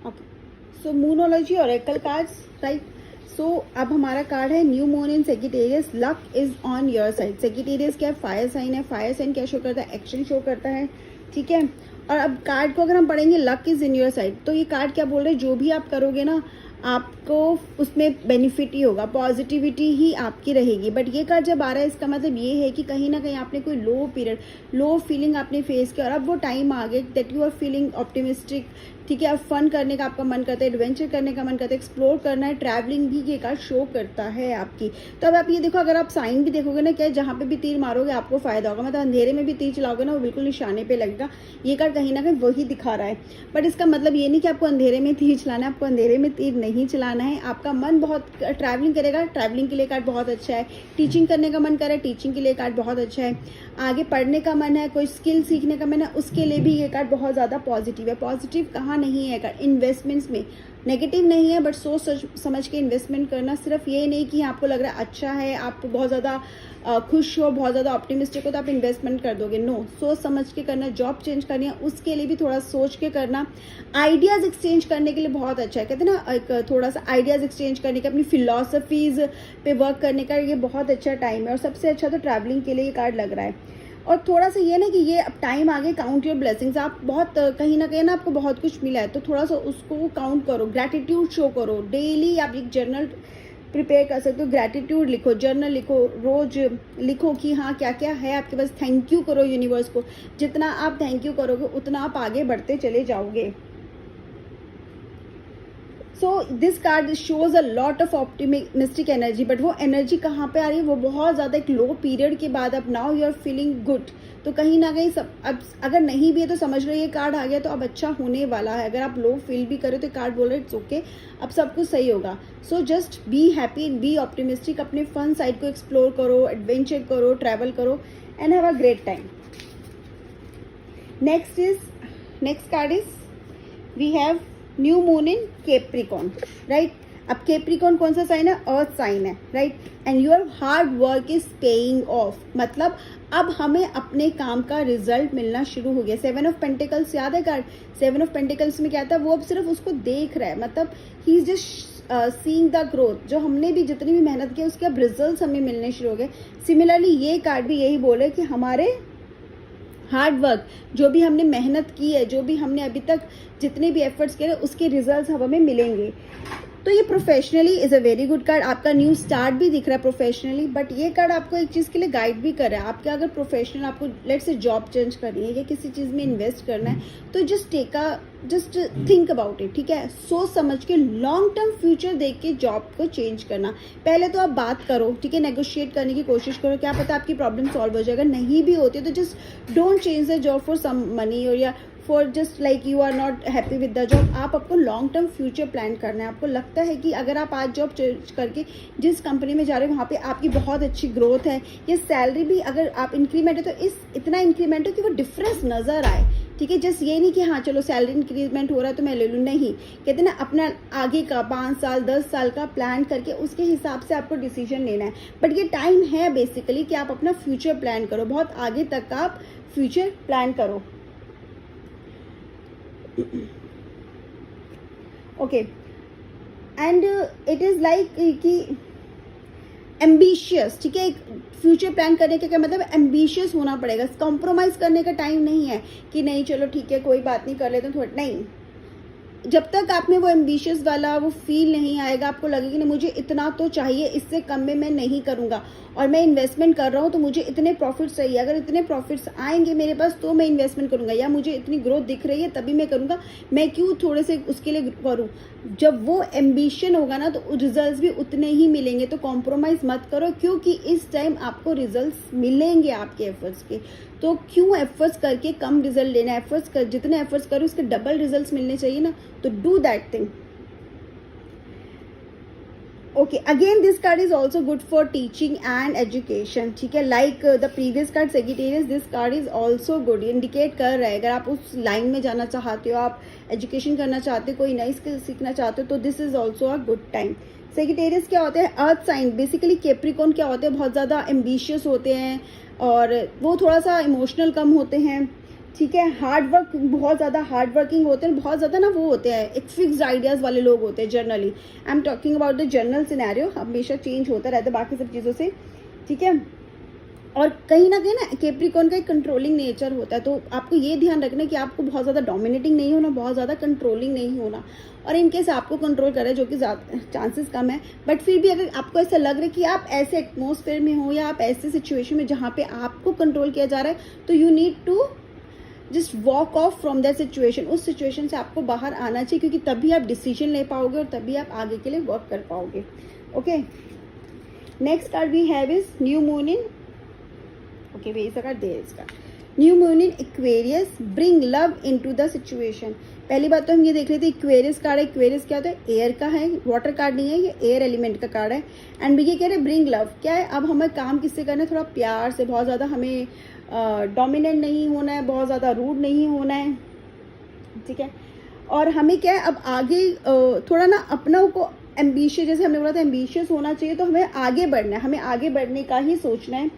Okay, सो मूनोलॉजी oracle cards, right. सो अब हमारा card है new moon in Sagittarius, luck is on your side. Sagittarius क्या है? फायर साइन है। फायर साइन क्या शो करता है? एक्शन शो करता है, ठीक है। और अब कार्ड को अगर हम पढ़ेंगे luck is in your side, तो ये कार्ड क्या बोल रहे हैं? जो भी आप करोगे ना, आपको उसमें बेनिफिट ही होगा, पॉजिटिविटी ही आपकी रहेगी। बट ये कार्ड जब आ रहा है, इसका मतलब ये है कि कहीं ना कहीं आपने कोई लो पीरियड, लो फीलिंग आपने फेस किया, और अब वो टाइम आ गया that you are feeling optimistic, ठीक है। अब फन करने का आपका मन करता है, एडवेंचर करने का मन करता है, एक्सप्लोर करना है, ट्रैवलिंग भी ये कार्ड शो करता है आपकी। तो अब आप ये देखो, अगर आप साइन भी देखोगे ना, क्या जहाँ पे भी तीर मारोगे आपको फायदा होगा, मतलब अंधेरे में भी तीर चलाओगे ना, वो बिल्कुल निशाने पे लगेगा। ये कार्ड कहीं ना कहीं वही दिखा रहा है। बट इसका मतलब ये नहीं कि आपको अंधेरे में तीर चलाना है, आपको अंधेरे में तीर नहीं चलाना है। आपका मन बहुत ट्रैवलिंग करेगा, ट्रैवलिंग के लिए कार्ड बहुत अच्छा है। टीचिंग करने का मन करे, टीचिंग के लिए कार्ड बहुत अच्छा है। आगे पढ़ने का मन है, कोई स्किल सीखने का मन है, उसके लिए भी ये कार्ड बहुत ज़्यादा पॉजिटिव है। पॉजिटिव कहाँ नहीं है कार्ड? इन्वेस्टमेंट्स में नेगेटिव नहीं है, बट सोच समझ के इन्वेस्टमेंट करना। सिर्फ ये नहीं कि आपको लग रहा है अच्छा है, आप बहुत ज़्यादा खुश हो, बहुत ज़्यादा ऑप्टिमिस्टिक हो तो आप इन्वेस्टमेंट कर दोगे। नो, सोच समझ के करना। जॉब चेंज करनी है, उसके लिए भी थोड़ा सोच के करना। आइडियाज़ एक्सचेंज करने के लिए बहुत अच्छा है, कहते हैं ना, एक थोड़ा सा आइडियाज़ एक्सचेंज करने का, अपनी फिलॉसफीज़ पे वर्क करने का ये बहुत अच्छा टाइम है। और सबसे अच्छा तो ट्रैवलिंग के लिए ये कार्ड लग रहा है। और थोड़ा सा ये ना कि ये अब टाइम आगे, काउंट योर ब्लेसिंग्स। आप बहुत कहीं ना कहीं ना आपको बहुत कुछ मिला है, तो थोड़ा सा उसको काउंट करो, ग्रैटिट्यूड शो करो। डेली आप एक जर्नल प्रिपेयर कर सकते हो, ग्रैटिट्यूड लिखो, जर्नल लिखो, रोज लिखो कि हाँ क्या क्या है आपके पास। थैंक यू करो यूनिवर्स को, जितना आप थैंक यू करोगे उतना आप आगे बढ़ते चले जाओगे। So this card shows a lot of optimistic energy, but वो एनर्जी कहाँ पे आ रही है? वो बहुत ज़्यादा एक लो पीरियड के बाद अब now you are feeling good. तो कहीं ना कहीं सब, अब अगर नहीं भी है तो समझ लो ये कार्ड आ गया तो अब अच्छा होने वाला है। अगर आप लो फील भी करो तो कार्ड बोल रहे इट्स ओके, अब सब कुछ सही होगा। So just be happy, be optimistic, अपने फन साइड को एक्सप्लोर करो, एडवेंचर करो, ट्रैवल करो and have a great time. Next card is we have new moon in Capricorn, right. अब कैप्रिकॉर्न कौन सा साइन है? अर्थ साइन है, right. And your hard work is paying off, मतलब अब हमें अपने काम का रिजल्ट मिलना शुरू हो गया। 7 ऑफ पेंटिकल्स याद है कार्ड? 7 ऑफ पेंटिकल्स में क्या था? वो अब सिर्फ उसको देख रहा है, मतलब he is just seeing the growth. जो हमने भी जितनी भी मेहनत की उसके अब रिजल्ट हमें मिलने शुरू हो गए। सिमिलरली ये कार्ड भी यही बोले कि हमारे हार्ड वर्क, जो भी हमने मेहनत की है, जो भी हमने अभी तक जितने भी एफर्ट्स किए उसके रिजल्ट्स हमें मिलेंगे। तो ये professionally is a very good card. आपका न्यू स्टार्ट भी दिख रहा है प्रोफेशनली, बट ये कार्ड आपको एक चीज़ के लिए गाइड भी कर रहा है। आपके अगर प्रोफेशनल आपको लेट्स से जॉब चेंज करनी है या किसी चीज़ में इन्वेस्ट करना है, तो जस्ट थिंक अबाउट इट, ठीक है। सोच समझ के लॉन्ग टर्म फ्यूचर देख के जॉब को चेंज करना। पहले तो आप बात करो, ठीक है, नेगोशिएट करने की कोशिश करो, क्या पता आपकी प्रॉब्लम सॉल्व हो जाएगा। नहीं भी होती तो just don't change the job for some money और या for just like you are not happy with the job. आप आपको लॉन्ग टर्म फ्यूचर प्लान करना है। आपको लगता है कि अगर आप आज जॉब चेंज करके जिस कंपनी में जा रहे हो वहाँ पे आपकी बहुत अच्छी ग्रोथ है, या सैलरी भी अगर आप इंक्रीमेंट है तो इतना इंक्रीमेंट हो कि वो डिफरेंस नज़र आए, ठीक है। जस्ट ये नहीं कि हाँ चलो सैलरी इंक्रीमेंट हो रहा है तो मैं ले लूँ, नहीं। कहते ना अपना आगे का 5 साल 10 साल का प्लान करके उसके हिसाब से आपको डिसीजन लेना है। बट ये टाइम है बेसिकली कि आप अपना फ्यूचर प्लान करो, बहुत आगे तक का आप फ्यूचर प्लान करो। Okay, and it is like कि एम्बिशियस, ठीक है। एक फ्यूचर प्लान करने का क्या मतलब? एम्बिशियस होना पड़ेगा। कॉम्प्रोमाइज़ करने का टाइम नहीं है कि नहीं चलो ठीक है कोई बात नहीं कर लेते थोड़ा, नहीं। जब तक आप में वो एम्बिशियस वाला वो फील नहीं आएगा, आपको लगेगा कि नहीं मुझे इतना तो चाहिए, इससे कम में मैं नहीं करूँगा, और मैं इन्वेस्टमेंट कर रहा हूँ तो मुझे इतने प्रॉफिट्स चाहिए, अगर इतने प्रॉफिट्स आएंगे मेरे पास तो मैं इन्वेस्टमेंट करूँगा, या मुझे इतनी ग्रोथ दिख रही है तभी मैं करूँगा, मैं क्यों थोड़े से उसके लिए करूँ। जब वो एम्बिशन होगा ना तो रिजल्ट्स भी उतने ही मिलेंगे। तो कॉम्प्रोमाइज़ मत करो, क्योंकि इस टाइम आपको रिजल्ट्स मिलेंगे आपके एफर्ट्स के। तो क्यों एफर्ट्स करके कम रिजल्ट लेना? एफर्ट्स कर, जितने एफर्ट्स करो उसके डबल रिजल्ट्स मिलने चाहिए ना, तो do that thing. Okay, again this card is also good for teaching and education, ठीक है। Like the previous card Sagittarius, this card is also good, indicate कर रहा है अगर आप उस लाइन में जाना चाहते हो, आप एजुकेशन करना चाहते हो, कोई नई स्किल सीखना चाहते हो, तो this is also a good time. Sagittarius क्या होते हैं? अर्थ साइन। बेसिकली कैप्रिकॉर्न क्या होते हैं? बहुत ज़्यादा एम्बिशियस होते हैं और वो थोड़ा सा इमोशनल कम होते हैं, ठीक है। हार्ड वर्क, बहुत ज़्यादा हार्ड वर्किंग होते हैं, बहुत ज़्यादा ना वो होते हैं, एक फिक्स्ड आइडियाज़ वाले लोग होते हैं generally. I am talking about the general scenario, हमेशा चेंज होता रहता है बाकी सब चीज़ों से, ठीक है। और कहीं ना कैप्रिकॉर्न का एक कंट्रोलिंग नेचर होता है, तो आपको ये ध्यान रखना है कि आपको बहुत ज़्यादा डोमिनेटिंग नहीं होना, बहुत ज़्यादा कंट्रोलिंग नहीं होना। और इनकेस आपको कंट्रोल करे, जो कि ज़्यादा चांसेस कम है, बट फिर भी अगर आपको ऐसा लग रहा है कि आप ऐसे एटमोसफेयर में हो या आप ऐसे सिचुएशन में जहाँ पे आपको कंट्रोल किया जा रहा है, तो you need to just walk off from that situation. उस सिचुएशन से आपको बाहर आना चाहिए, क्योंकि तभी आप डिसीजन ले पाओगे और तभी आप आगे के लिए वर्क कर पाओगे। Okay, next card we have is new moon in, okay way is card, there is card new moon in Aquarius, bring love into the situation. पहली बात तो हम ये देख रहे थे, एक्वेरियस कार्ड है। एक्वेरियस क्या होता है? एयर का है, वाटर कार्ड नहीं है, ये एयर एलिमेंट का कार्ड है। एंड ये कह रहे हैं ब्रिंग लव, क्या है? अब हमें काम किससे करना है? थोड़ा प्यार से, बहुत ज़्यादा हमें डोमिनेंट नहीं होना है, बहुत ज़्यादा रूड नहीं होना है, ठीक है। और हमें क्या है, अब आगे थोड़ा ना अपना को एम्बिशियस, जैसे हमने बोला था एम्बिशियस होना चाहिए, तो हमें आगे बढ़ना है, हमें आगे बढ़ने का ही सोचना है।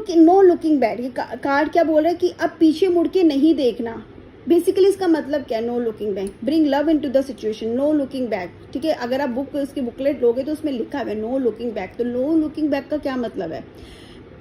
नो लुकिंग बैक, ये कार्ड क्या बोल रहा है कि अब पीछे मुड़ के नहीं देखना। बेसिकली इसका मतलब क्या है? No looking back, bring love into the situation, no looking back, ठीक है। अगर आप इसकी बुकलेट लोगे तो उसमें लिखा है नो लुकिंग बैक। तो नो लुकिंग बैक का क्या मतलब है?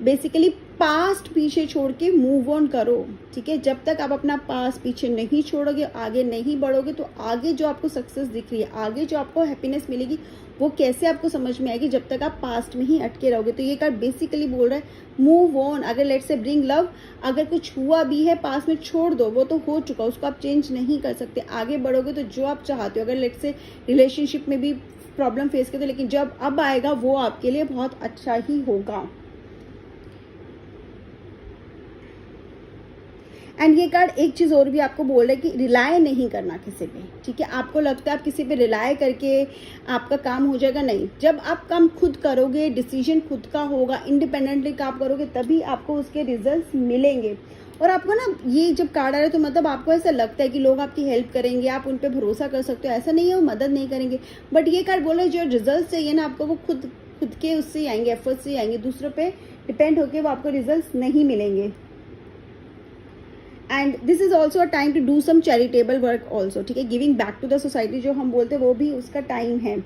बेसिकली पास्ट पीछे छोड़ के मूव ऑन करो, ठीक है। जब तक आप अपना पास्ट पीछे नहीं छोड़ोगे, आगे नहीं बढ़ोगे, तो आगे जो आपको सक्सेस दिख रही है, आगे जो आपको हैप्पीनेस मिलेगी, वो कैसे आपको समझ में आएगी? जब तक आप पास्ट में ही अटके रहोगे। तो ये कार्ड बेसिकली बोल रहा है मूव ऑन। अगर लेट्स से ब्रिंग लव, अगर कुछ हुआ भी है पास्ट में, छोड़ दो, वो तो हो चुका, उसको आप चेंज नहीं कर सकते। आगे बढ़ोगे तो जो आप चाहते हो, अगर लेट्स से रिलेशनशिप में भी प्रॉब्लम फेस करते, लेकिन जब अब आएगा वो आपके लिए बहुत अच्छा ही होगा। एंड ये कार्ड एक चीज़ और भी आपको बोल रहा है कि रिलाय नहीं करना किसी पे, ठीक है। आपको लगता है आप किसी पे रिलाय करके आपका काम हो जाएगा, नहीं। जब आप काम खुद करोगे, डिसीजन खुद का होगा, इंडिपेंडेंटली काम करोगे, तभी आपको उसके रिजल्ट्स मिलेंगे। और आपको ना ये जब कार्ड आ रहा है, तो मतलब आपको ऐसा लगता है कि लोग आपकी हेल्प करेंगे, आप उन पर भरोसा कर सकते हो। ऐसा नहीं है वो मदद नहीं करेंगे, बट ये कार्ड बोल रहा है जो रिजल्ट चाहिए ना आपको, वो खुद के उससे आएंगे, एफर्ट से आएंगे। दूसरों पे डिपेंड होकर वो आपको रिजल्ट नहीं मिलेंगे। And this is also a time to do some charitable work also, ठीक है। Giving back to the society जो हम बोलते हैं, वो भी उसका टाइम है।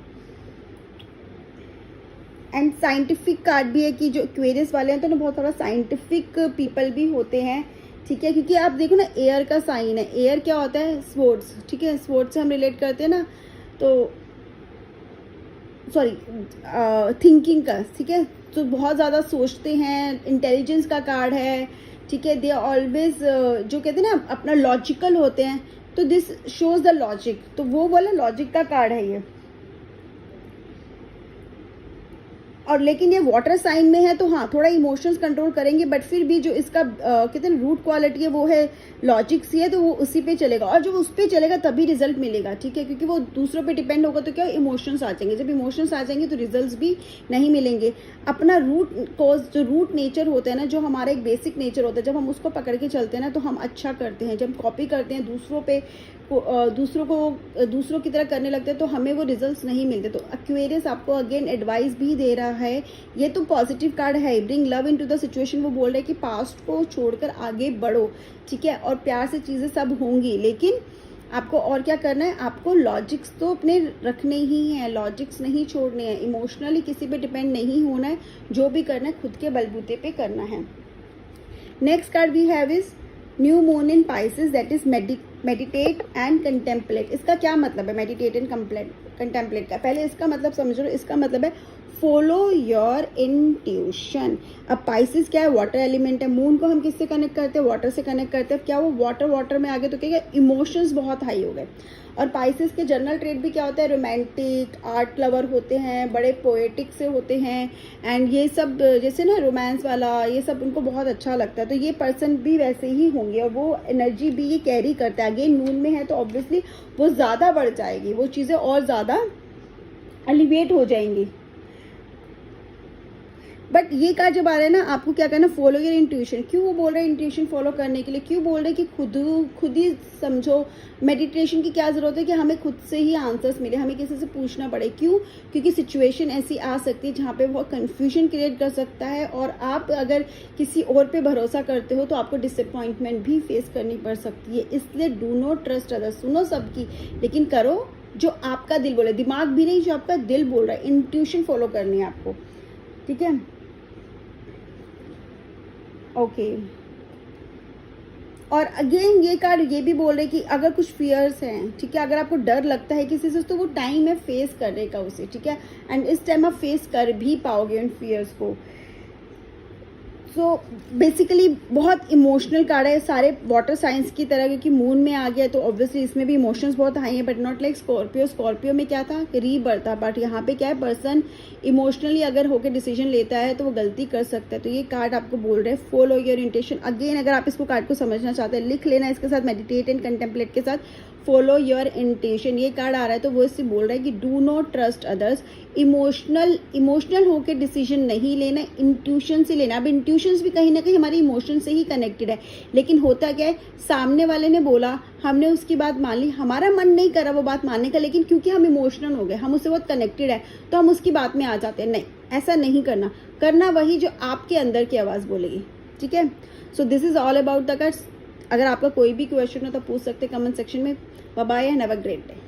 एंड साइंटिफिक कार्ड भी है कि जो एक्वेरियस वाले हैं, तो ना बहुत सारा साइंटिफिक पीपल भी होते हैं, ठीक है। क्योंकि आप देखो ना, एयर का साइन है। एयर क्या होता है? स्पोर्ट्स, ठीक है। स्पोर्ट्स से हम रिलेट करते हैं ना, तो सॉरी थिंकिंग का, ठीक है। तो बहुत ज़्यादा सोचते हैं, इंटेलिजेंस का कार्ड है, ठीक है। दे ऑलवेज जो कहते हैं ना अपना लॉजिकल होते हैं, तो दिस शोज द लॉजिक, तो वो बोला लॉजिक का कार्ड है ये। और लेकिन ये वाटर साइन में है, तो हाँ थोड़ा इमोशंस कंट्रोल करेंगे, बट फिर भी जो इसका कहते हैं रूट क्वालिटी है वो है लॉजिक सी है, तो वो उसी पे चलेगा। और जब उस पे चलेगा तभी रिजल्ट मिलेगा, ठीक है। क्योंकि वो दूसरों पे डिपेंड होगा, तो क्या इमोशंस आ जाएंगे। जब इमोशंस आ जाएंगे तो रिजल्ट्स भी नहीं मिलेंगे। अपना रूट कॉज, जो रूट नेचर होता है ना, जो हमारा एक बेसिक नेचर होता है, जब हम उसको पकड़ के चलते हैं ना, तो हम अच्छा करते हैं। जब कॉपी करते हैं दूसरों की तरह करने लगते हैं, तो हमें वो रिजल्ट्स नहीं मिलते। तो एक्वेरियस आपको अगेन एडवाइस भी दे रहा है। ये तो पॉजिटिव कार्ड है, bring love into the situation. वो बोल रहे हैं कि पास्ट को छोड़कर आगे बढ़ो, ठीक है। और प्यार से चीज़ें सब होंगी, लेकिन आपको और क्या करना है? आपको लॉजिक्स तो अपने रखने ही हैं, लॉजिक्स नहीं छोड़ने हैं। इमोशनली किसी पे डिपेंड नहीं होना है, जो भी करना है खुद के बलबूते पे करना है। Next card we have is new moon in Pisces, that is meditate and contemplate. इसका क्या मतलब है मेडिटेट एंड कंटेम्पलेट का? पहले इसका मतलब समझ लो। इसका मतलब है फॉलो योर इंट्यूशन। अब पाइसेस क्या है? वाटर एलिमेंट है। मून को हम किससे कनेक्ट करते हैं? वाटर से कनेक्ट करते हैं। क्या वो वाटर में आ गए, तो क्या इमोशंस बहुत हाई हो गए। और पाइसेस के जनरल ट्रेड भी क्या होता है? रोमांटिक, आर्ट लवर होते हैं, बड़े पोएटिक से होते हैं। एंड ये सब जैसे ना रोमांस वाला, ये सब उनको बहुत अच्छा लगता है। तो ये पर्सन भी वैसे ही होंगे, और वो एनर्जी भी ये कैरी करता है। अगेन मून में है, तो ऑब्वियसली वो ज़्यादा बढ़ जाएगी, वो चीज़ें और ज़्यादा एलिवेट हो जाएंगी। बट ये कार्ड जब आ रहा है ना, आपको क्या करना, फॉलो योर इंट्यूशन। क्यों वो बोल रहे हैं इंट्यूशन फॉलो करने के लिए, क्यों बोल रहे हैं कि खुद ही समझो। मेडिटेशन की क्या ज़रूरत है कि हमें खुद से ही आंसर्स मिले, हमें किसी से पूछना पड़े। क्यों? क्योंकि सिचुएशन ऐसी आ सकती है जहाँ पे वो कन्फ्यूजन क्रिएट कर सकता है, और आप अगर किसी और पे भरोसा करते हो तो आपको डिसअपॉइंटमेंट भी फेस करनी पड़ सकती है। इसलिए डू नॉट ट्रस्ट अदर्स। सुनो सबकी, लेकिन करो जो आपका दिल बोले, दिमाग भी नहीं, जो आपका दिल बोल रहा है। इंट्यूशन फॉलो करनी है आपको, ठीक है? ओके। और अगेन ये कार्ड ये भी बोल रहे कि अगर कुछ फियर्स हैं, ठीक है, अगर आपको डर लगता है किसी से, तो वो टाइम है फेस करने का उसे, ठीक है? एंड इस टाइम आप फेस कर भी पाओगे उन फियर्स को। सो बेसिकली बहुत इमोशनल कार्ड है, सारे वाटर साइंस की तरह, क्योंकि मून में आ गया तो ऑब्वियसली इसमें भी इमोशंस बहुत हाई है, but not like Scorpio. Scorpio में क्या था, रीबर्थ था, बट यहाँ पे क्या है, पर्सन इमोशनली अगर होकर डिसीजन लेता है तो वो गलती कर सकता है। तो ये कार्ड आपको बोल रहे हैं फॉलो योर इंटेंशन। अगेन अगर आप इसको कार्ड को समझना चाहते हैं, लिख लेना इसके साथ, मेडिटेट एंड कंटेम्पलेट के साथ, फॉलो योर इंटेंशन। ये कार्ड आ रहा है तो वो इससे बोल रहा है कि do not trust others. Emotional होकर डिसीजन नहीं लेना, इंट्यूशन से लेना। अब इंट्यूशंस भी कहीं ना कहीं हमारे इमोशन से ही कनेक्टेड है, लेकिन होता क्या है, सामने वाले ने बोला, हमने उसकी बात मान ली, हमारा मन नहीं करा वो बात मानने का, लेकिन क्योंकि हम इमोशनल हो गए, हम उससे बहुत कनेक्टेड है, तो हम उसकी बात में आ जाते हैं। नहीं, ऐसा नहीं करना। करना वही जो आपके अंदर की आवाज़ बोलेगी, ठीक है? So this is all about the cards. अगर आपका कोई भी क्वेश्चन हो तो पूछ सकते हैं कमेंट सेक्शन में। Bye bye and have a great day.